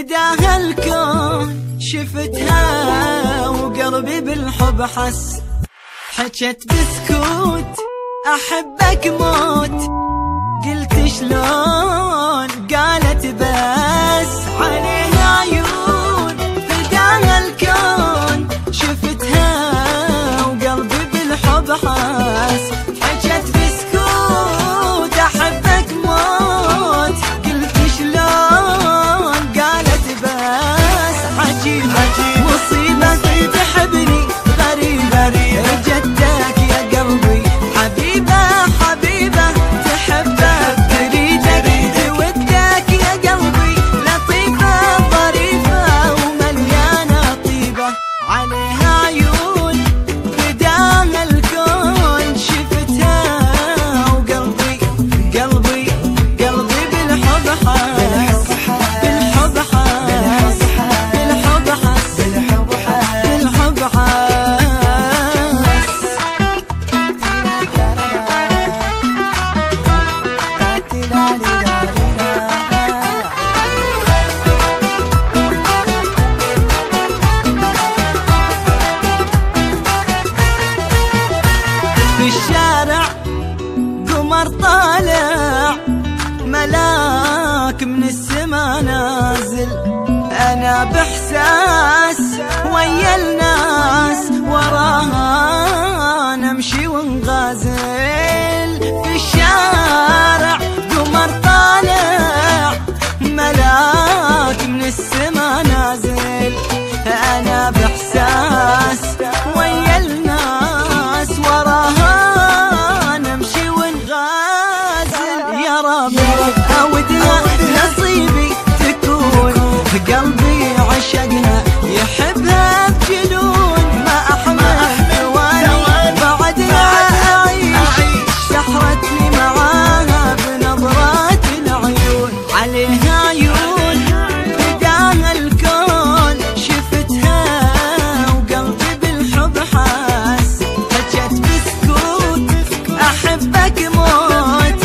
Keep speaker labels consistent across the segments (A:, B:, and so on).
A: فداها الكون شفتها وقلبي بالحب حس، حجت بسكوت أحبك موت، قلت شلون قالت بس عليها عيون. فداها الكون شفتها وقلبي بالحب حس، حجت بسكوت أحبك موت، قلت شلون قالت بس عجيب مصيبة تحبني غريبة، جدك يا قلبي حبيبة حبيبة تحبك تريدك تودك يا قلبي، لطيفة ظريفة ومليانة طيبة عليها عيون. فداها الكون شفتها وقلبي قلبي قلبي بالحب حس، بالحب حس، بالحب حس، بالحب حس. في الشارع قمر طالع، ملاك من السما نازل، أنا بإحساس ويا الناس وراها نمشي ونغازل. في الشارع قمر طالع، ملاك من السما نازل، أنا بإحساس ويا الناس وراها نمشي ونغازل. يا ربي أودها نصيبي تكون، قلبي عشقها يحبها بجنون، ما أحمل ثواني بعدها أعيش، سحرتني معاها بنظرات العيون عليها عيون. فداها الكون شفتها وقلبي بالحب حس، حجت بسكوت أحبك موت،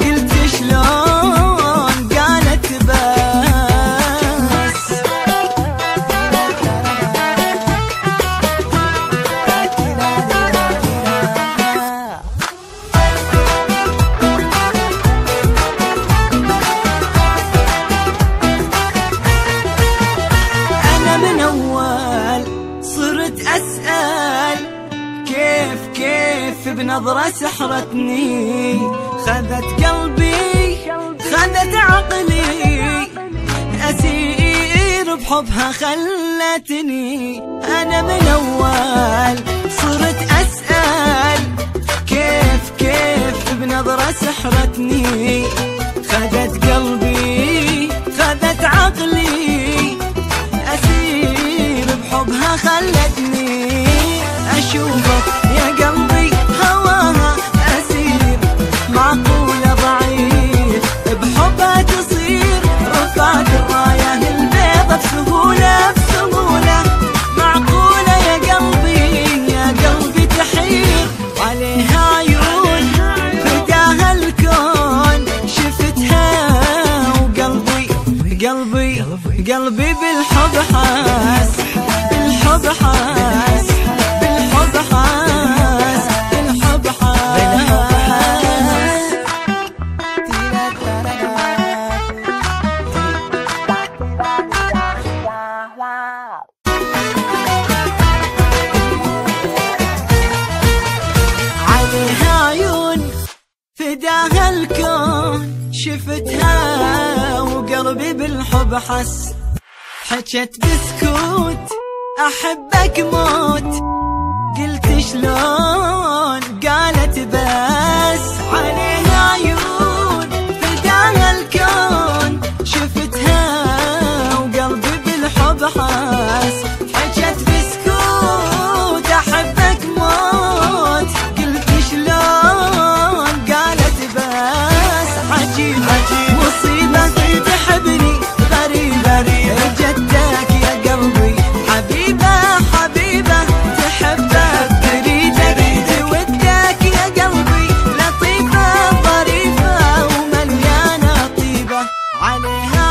A: قلت شلون قالت بس. أنا من أول صرت أسأل كيف بنظرة سحرتني، خذت قلبي خذت عقلي، أسير بحبها خلتني. أنا من أول صرت أسأل كيف بنظرة سحرتني، خذت قلبي خذت عقلي، أسير بحبها خلتني. أشوفك يا قلبي هواها أسير، معقولة ضعيف بحبها تصير، رفعت الراية البيضة بسهولة بسهولة، معقولة يا قلبي تحير عليها عيون. فداها الكون شفتها وقلبي قلبي بالحب حس، بالحب حس، بالحب حس، بالحب حس. عليها عيون فداها الكون شفتها وقلبي بالحب حس، حجت بسكوت أحبك موت، قلت شلون قالت بس عليها عيون. فداها الكون شفتها وقلبي بالحب حس، حجت بسكوت أحبك موت، قلت شلون قالت بس عجيب مصيبة تحبني غريبة، جدك يا قلبي حبيبة حبيبة تحبك تريدك تودك يا قلبي، لطيفة ظريفة ومليانة طيبة عليها